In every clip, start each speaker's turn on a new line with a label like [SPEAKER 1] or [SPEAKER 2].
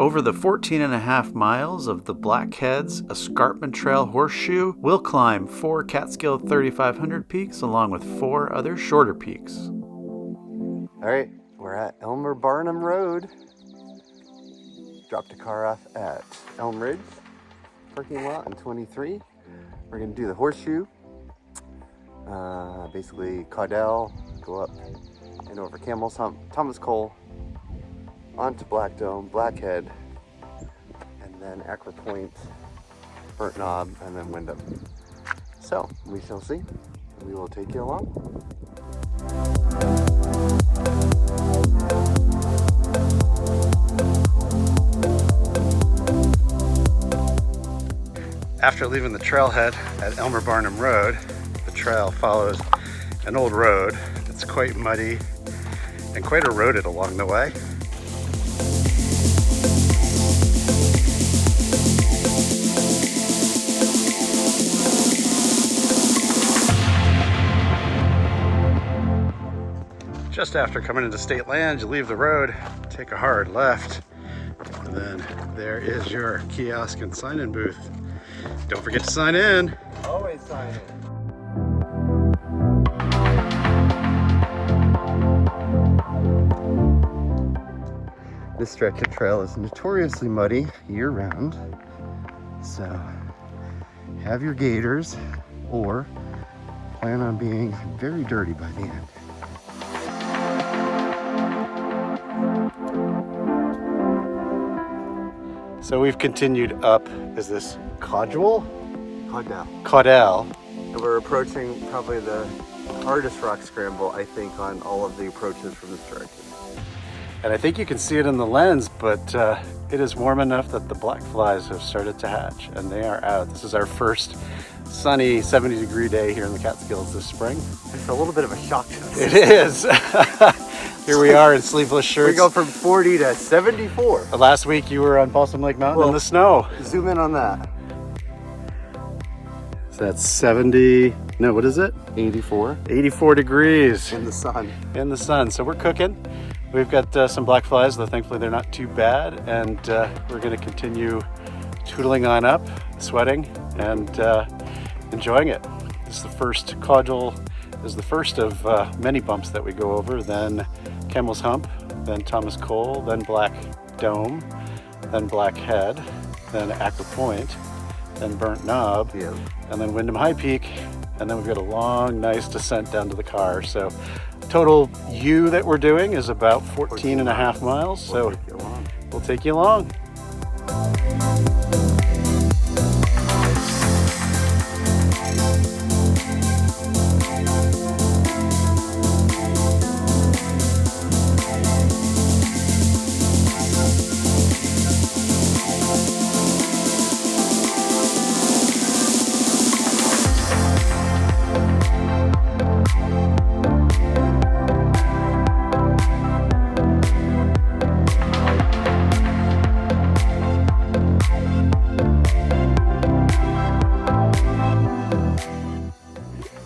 [SPEAKER 1] Over the 14.5 miles of the Blackheads Escarpment Trail Horseshoe, we'll climb 4 Catskill 3500 peaks along with 4 other shorter peaks.
[SPEAKER 2] All right, we're at Elmer Barnum Road. Dropped the car off at Elm Ridge parking lot in 23. We're gonna do the Horseshoe, basically Cadual, go up and over Camel's Hump, Thomas Cole, onto Black Dome, Blackhead, and then Acra Point, Burnt Knob, and then Windham. So we shall see. We will take you along.
[SPEAKER 1] After leaving the trailhead at Elmer Barnum Road, the trail follows an old road that's quite muddy and quite eroded along the way. Just after coming into state land, you leave the road, take a hard left, and then there is your kiosk and sign-in booth. Don't forget to sign in.
[SPEAKER 2] Always sign in. This stretch of trail is notoriously muddy year-round, so have your gaiters or plan on being very dirty by the end.
[SPEAKER 1] So we've continued up. Is this Cadual?
[SPEAKER 2] Cadual.
[SPEAKER 1] Cadual.
[SPEAKER 2] And we're approaching probably the hardest rock scramble, I think, on all of the approaches from this direction.
[SPEAKER 1] And I think you can see it in the lens, but it is warm enough that the black flies have started to hatch, and they are out. This is our first sunny 70-degree day here in the Catskills this spring.
[SPEAKER 2] It's a little bit of a shock to us.
[SPEAKER 1] It is. Here we are in sleeveless shirts.
[SPEAKER 2] We go from 40 to 74.
[SPEAKER 1] Last week you were on Balsam Lake Mountain in the snow.
[SPEAKER 2] Zoom in on that.
[SPEAKER 1] So that's 70, no, what is it?
[SPEAKER 2] 84.
[SPEAKER 1] 84 degrees.
[SPEAKER 2] In the sun.
[SPEAKER 1] In the sun. So we're cooking. We've got some black flies, though thankfully they're not too bad. And we're going to continue tootling on up, sweating, and enjoying it. This is the first Cadual. Is the first of many bumps that we go over, then Camel's Hump, then Thomas Cole, then Black Dome, then Blackhead, then Acra Point, then Burnt Knob, and then Windham High Peak, and then we've got a long, nice descent down to the car. So total U that we're doing is about 14.5 miles, so we'll take you along.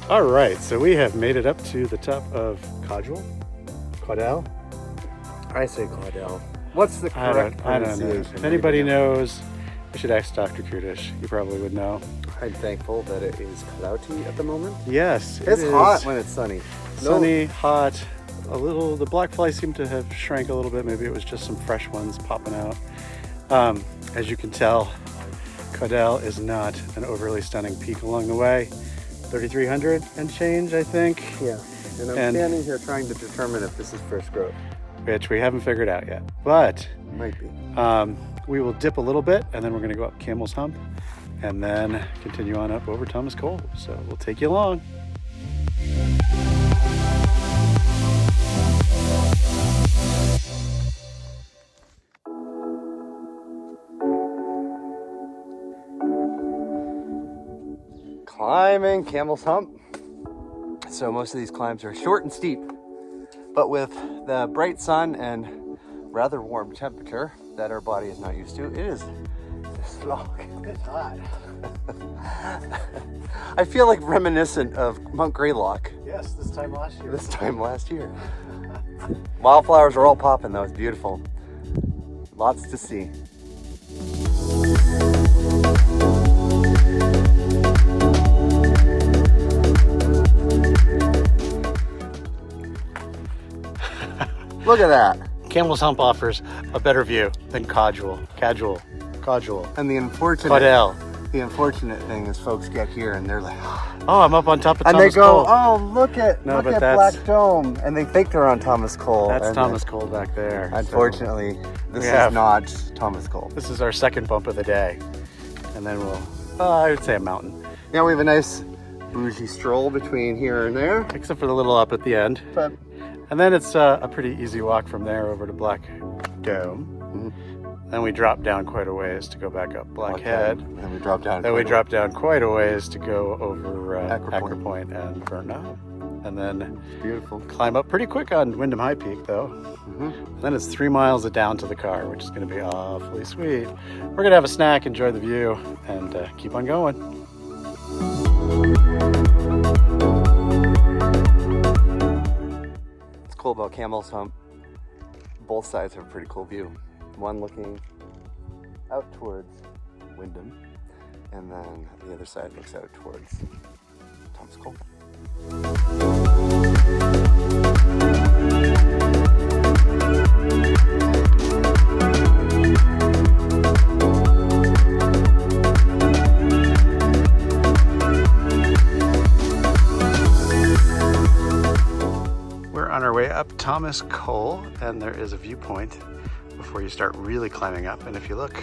[SPEAKER 1] All right, so we have made it up to the top of Cadual. Cadual?
[SPEAKER 2] I say Cadual. What's the correct pronunciation?
[SPEAKER 1] I don't know. If anybody knows, I should ask Dr. Kudish. He probably would know.
[SPEAKER 2] I'm thankful that it is cloudy at the moment.
[SPEAKER 1] Yes,
[SPEAKER 2] it's hot when it's sunny.
[SPEAKER 1] Sunny, hot. A little. The black flies seem to have shrank a little bit. Maybe it was just some fresh ones popping out. As you can tell, Cadual is not an overly stunning peak along the way. 3,300 and change, I think.
[SPEAKER 2] Yeah, and I'm standing here trying to determine if this is first growth.
[SPEAKER 1] Which we haven't figured out yet, but
[SPEAKER 2] might be.
[SPEAKER 1] We will dip a little bit, and then we're going to go up Camel's Hump, and then continue on up over Thomas Cole. So we'll take you along.
[SPEAKER 2] Climbing Camel's Hump. So most of these climbs are short and steep, but with the bright sun and rather warm temperature that our body is not used to, it is long. It's hot. I feel like reminiscent of Mount Greylock.
[SPEAKER 1] Yes, this time last year.
[SPEAKER 2] Wildflowers are all popping though, it's beautiful. Lots to see. Look at that.
[SPEAKER 1] Camel's Hump offers a better view than Cadual.
[SPEAKER 2] And the unfortunate thing is folks get here and they're like,
[SPEAKER 1] oh, I'm up on top of
[SPEAKER 2] and
[SPEAKER 1] Thomas
[SPEAKER 2] they go,
[SPEAKER 1] Cole.
[SPEAKER 2] oh, look at
[SPEAKER 1] that's
[SPEAKER 2] Black Dome, and they think they're on Thomas Cole.
[SPEAKER 1] That's
[SPEAKER 2] and
[SPEAKER 1] Thomas Cole back there.
[SPEAKER 2] Unfortunately, this
[SPEAKER 1] Yeah.
[SPEAKER 2] is not Thomas Cole.
[SPEAKER 1] This is our second bump of the day. And then I would say a mountain.
[SPEAKER 2] Yeah, we have a nice bougie stroll between here and there.
[SPEAKER 1] Except for the little up at the end.
[SPEAKER 2] But
[SPEAKER 1] And then it's a pretty easy walk from there over to Black Dome. Then we drop down quite a ways to go back up Blackhead.
[SPEAKER 2] Then we drop down.
[SPEAKER 1] Then we drop down quite a ways to go over
[SPEAKER 2] Acra
[SPEAKER 1] Acra Point and Burnt Knob. And then
[SPEAKER 2] Beautiful.
[SPEAKER 1] climb up pretty quick on Windham High Peak though. And then it's 3 miles down to the car, which is going to be awfully sweet. We're going to have a snack, enjoy the view, and keep on going.
[SPEAKER 2] What's cool about Camel's Hump, both sides have a pretty cool view. One looking out towards Windham, and then the other side looks out towards Thomas Cole.
[SPEAKER 1] We're on our way up Thomas Cole, and there is a viewpoint before you start really climbing up. And if you look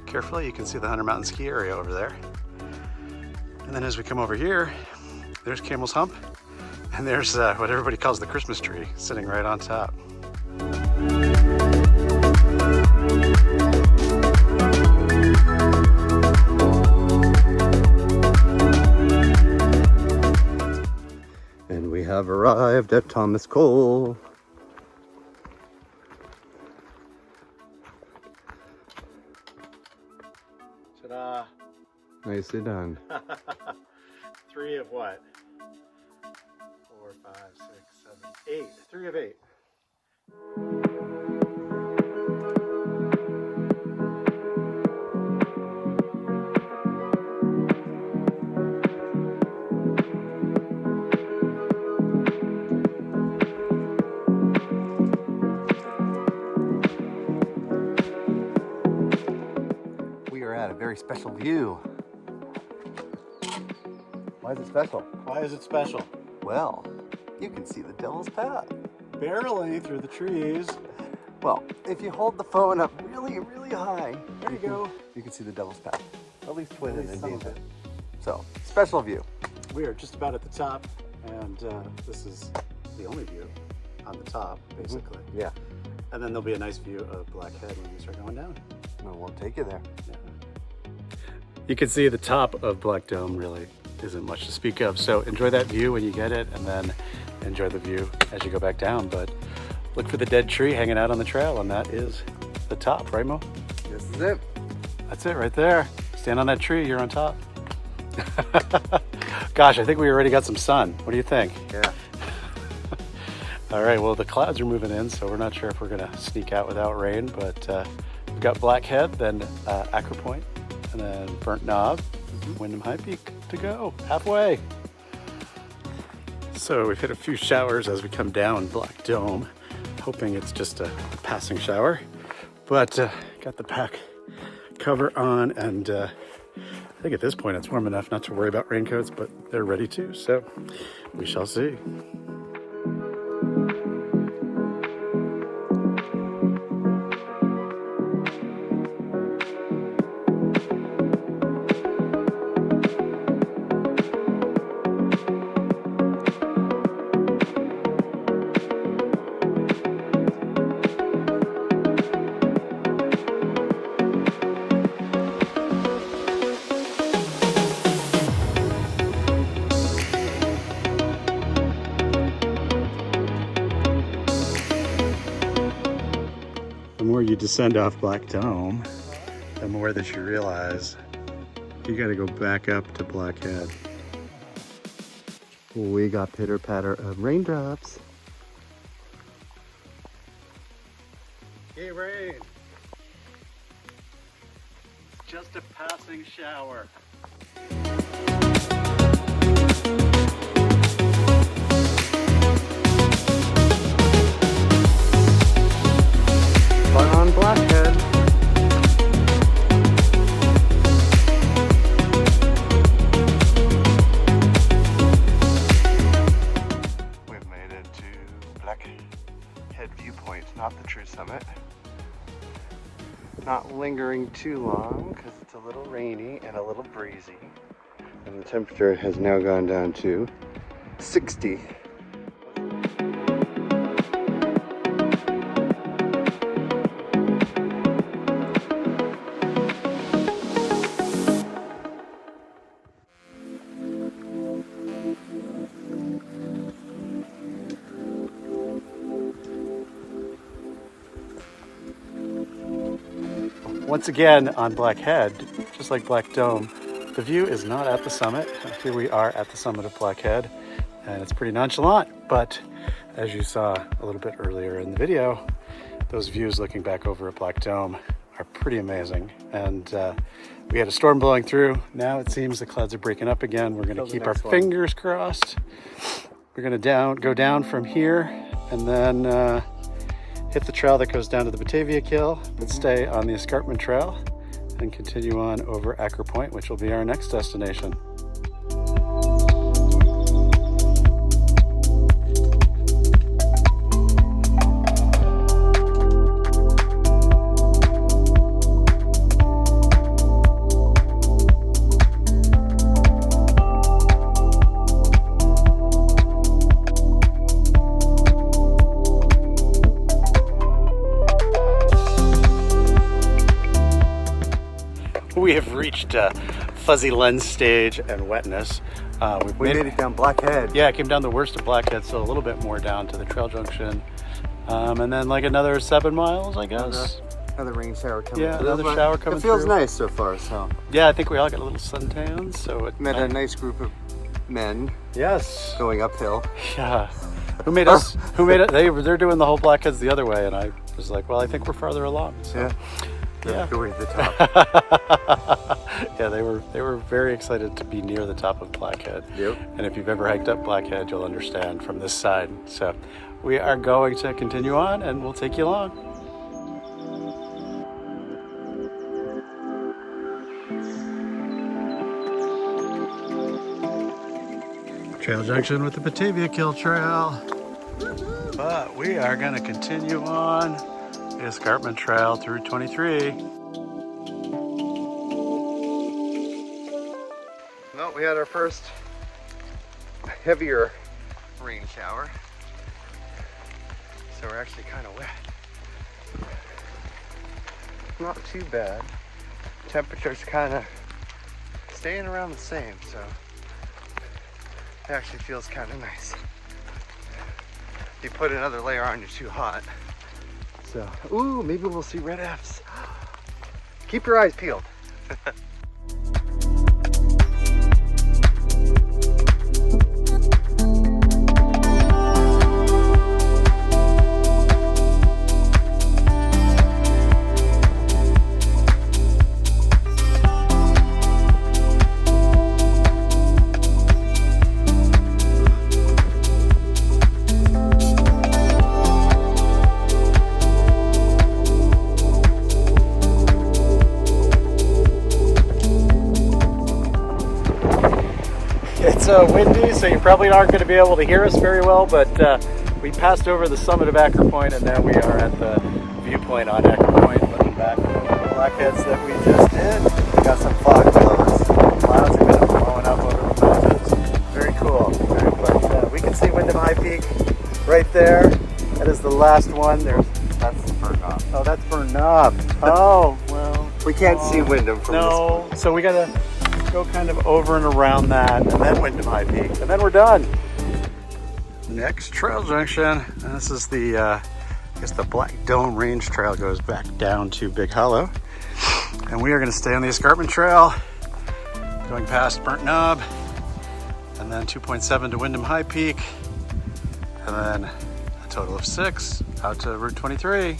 [SPEAKER 1] carefully, you can see the Hunter Mountain ski area over there. And then as we come over here, there's Camel's Hump, and there's what everybody calls the Christmas tree sitting right on top.
[SPEAKER 2] And we have arrived at Thomas Cole.
[SPEAKER 1] Ta-da!
[SPEAKER 2] Nicely done.
[SPEAKER 1] 3 of what? 4, 5, 6, 7, 8. 3 of 8.
[SPEAKER 2] We are at a very special view. Why is it special?
[SPEAKER 1] Why is it special?
[SPEAKER 2] Well, you can see the Devil's Path.
[SPEAKER 1] Barely through the trees.
[SPEAKER 2] Well, if you hold the phone up really, really high,
[SPEAKER 1] There you go.
[SPEAKER 2] you can see the Devil's Path. At least twin
[SPEAKER 1] At
[SPEAKER 2] and
[SPEAKER 1] least some of
[SPEAKER 2] indeed.
[SPEAKER 1] it.
[SPEAKER 2] So, special view.
[SPEAKER 1] We are just about at the top, and this is the only view on the top, basically.
[SPEAKER 2] Yeah,
[SPEAKER 1] And then there'll be a nice view of Blackhead when you start going down.
[SPEAKER 2] and we'll take you there.
[SPEAKER 1] Yeah. You can see the top of Black Dome really isn't much to speak of, so enjoy that view when you get it, and then enjoy the view as you go back down. But look for the dead tree hanging out on the trail, and that is the top, right, Mo?
[SPEAKER 2] This is it.
[SPEAKER 1] That's it right there. Stand on that tree, you're on top. Gosh, I think we already got some sun. What do you think?
[SPEAKER 2] Yeah.
[SPEAKER 1] All right, well, the clouds are moving in, so we're not sure if we're gonna sneak out without rain, but we've got Blackhead, then Acra Point, and then Burnt Knob, Windham High Peak to go, halfway. So we've hit a few showers as we come down Black Dome, hoping it's just a passing shower, but got the pack cover on, and I think at this point it's warm enough not to worry about raincoats, but they're ready to, so we shall see. The more you descend off Black Dome, the more that you realize you got to go back up to Blackhead.
[SPEAKER 2] We got pitter patter of raindrops.
[SPEAKER 1] Hey, rain! Just a passing shower.
[SPEAKER 2] Fun on Blackhead. We've made it to Blackhead viewpoint, not the true summit. Not lingering too long because it's a little rainy and a little breezy. And the temperature has now gone down to 60.
[SPEAKER 1] Once again on Blackhead, just like Black Dome, the view is not at the summit. Here we are at the summit of Blackhead, and it's pretty nonchalant, but as you saw a little bit earlier in the video, those views looking back over at Black Dome are pretty amazing. And we had a storm blowing through. Now it seems the clouds are breaking up again. We're gonna keep our fingers crossed. We're gonna go down from here and then hit the trail that goes down to the Batavia Kill, but stay on the Escarpment Trail and continue on over Acra Point, which will be our next destination. We have reached fuzzy lens stage and wetness.
[SPEAKER 2] We made it down Blackhead.
[SPEAKER 1] Yeah, it came down the worst of Blackhead, so a little bit more down to the trail junction. And then like another 7 miles, I guess.
[SPEAKER 2] Another rain shower coming
[SPEAKER 1] Yeah,
[SPEAKER 2] through.
[SPEAKER 1] another shower coming through.
[SPEAKER 2] It feels nice so far, so.
[SPEAKER 1] Yeah, I think we all got a little suntan, so it
[SPEAKER 2] Met a nice group of men
[SPEAKER 1] Yes.
[SPEAKER 2] going uphill.
[SPEAKER 1] Yeah. Who made us? Who made it? They're doing the whole Blackheads the other way, and I was like, well, I think we're farther along. So.
[SPEAKER 2] Yeah.
[SPEAKER 1] Yeah.
[SPEAKER 2] Go way to the top.
[SPEAKER 1] Yeah, they were very excited to be near the top of Blackhead.
[SPEAKER 2] Yep.
[SPEAKER 1] And if you've ever hiked up Blackhead, you'll understand from this side. So we are going to continue on, and we'll take you along. Trail junction with the Batavia Kill Trail. But we are going to continue on the Escarpment Trail through 23.
[SPEAKER 2] Well, we had our first heavier rain shower. So we're actually kind of wet. Not too bad. Temperature's kind of staying around the same, so it actually feels kind of nice. If you put another layer on, you're too hot. So, ooh, maybe we'll see red Fs. Keep your eyes peeled.
[SPEAKER 1] It's windy, so you probably aren't going to be able to hear us very well, but we passed over the summit of Acra Point, and now we are at the viewpoint on Acra Point, looking back at the Blackheads that we just did. We got some fog below us. Clouds are kind of blowing up over the mountains. Very cool. But we can see Windham High Peak right there. That is the last one.
[SPEAKER 2] That's Burnt Knob.
[SPEAKER 1] Oh, that's Burnt Knob. Oh, well.
[SPEAKER 2] We can't see Windham from this point.
[SPEAKER 1] So we got to go kind of over and around that, and then Windham High Peak, and then we're done. Next trail junction. This is the, I guess the Black Dome Range Trail goes back down to Big Hollow, and we are going to stay on the Escarpment Trail, going past Burnt Knob, and then 2.7 to Windham High Peak, and then a total of 6 out to Route 23.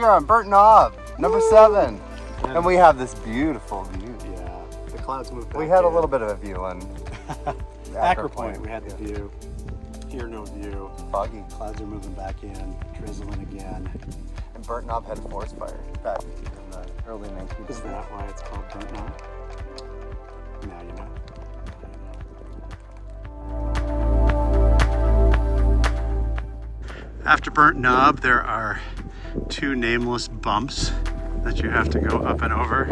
[SPEAKER 2] here on Burnt Knob, number 7. And we have this beautiful view.
[SPEAKER 1] Yeah, the clouds moved back
[SPEAKER 2] We had a
[SPEAKER 1] in.
[SPEAKER 2] little bit of a view on
[SPEAKER 1] Acra Point. We had the view. Here, no view.
[SPEAKER 2] Foggy.
[SPEAKER 1] Clouds are moving back in, drizzling again.
[SPEAKER 2] And Burnt Knob had a forest fire back in the early 19th.
[SPEAKER 1] Is that why it's called Burnt Knob? Now you know. After Burnt Knob, there are 2 nameless bumps that you have to go up and over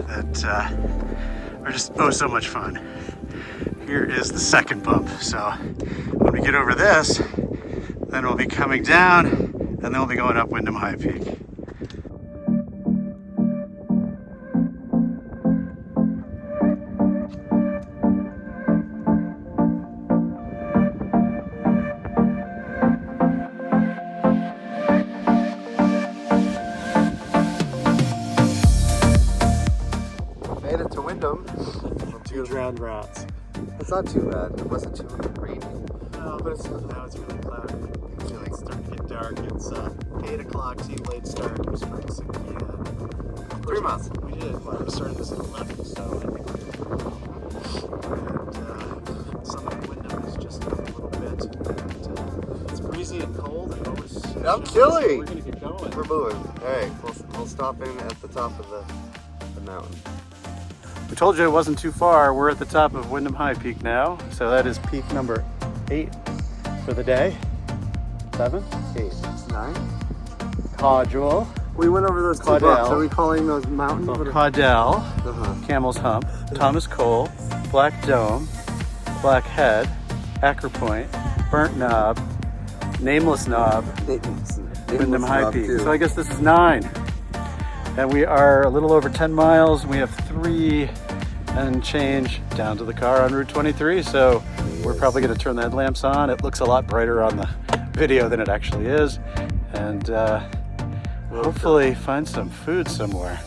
[SPEAKER 1] that are just so much fun. Here is the second bump. So when we get over this, then we'll be coming down and then we'll be going up Windham High Peak.
[SPEAKER 2] Made it to Windham.
[SPEAKER 1] 2 drowned rats.
[SPEAKER 2] It's not too bad. It wasn't too rainy.
[SPEAKER 1] No, but now it's really cloudy. It's starting to get dark. It's 8 o'clock, team late start. We're starting to 6 p.m.
[SPEAKER 2] 3 months.
[SPEAKER 1] We did. Well, we started this at 11, so I think and some of Windham is just a little bit. And, it's breezy and cold and always.
[SPEAKER 2] I'm chilly.
[SPEAKER 1] We're gonna get going.
[SPEAKER 2] We're moving. All right, we'll stop in at the top of the mountain.
[SPEAKER 1] We told you it wasn't too far. We're at the top of Windham High Peak now. So that is peak number 8 for the day. 7,
[SPEAKER 2] 8, 9.
[SPEAKER 1] Cadual,
[SPEAKER 2] We went over those 2
[SPEAKER 1] Cadual.
[SPEAKER 2] bumps. Are we calling those mountains? What are-
[SPEAKER 1] Cadual,
[SPEAKER 2] Uh-huh.
[SPEAKER 1] Camel's Hump, Thomas Cole, Black Dome, Blackhead, Acra Point, Burnt Knob, Nameless Knob, Windham High Peak. So I guess this is 9. And we are a little over 10 miles. We have 3 and change down to the car on Route 23. So we're probably going to turn the headlamps on. It looks a lot brighter on the video than it actually is. And hopefully find some food somewhere.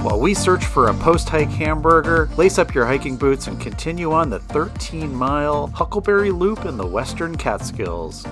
[SPEAKER 1] While we search for a post-hike hamburger, lace up your hiking boots and continue on the 13-mile Huckleberry Loop in the Western Catskills.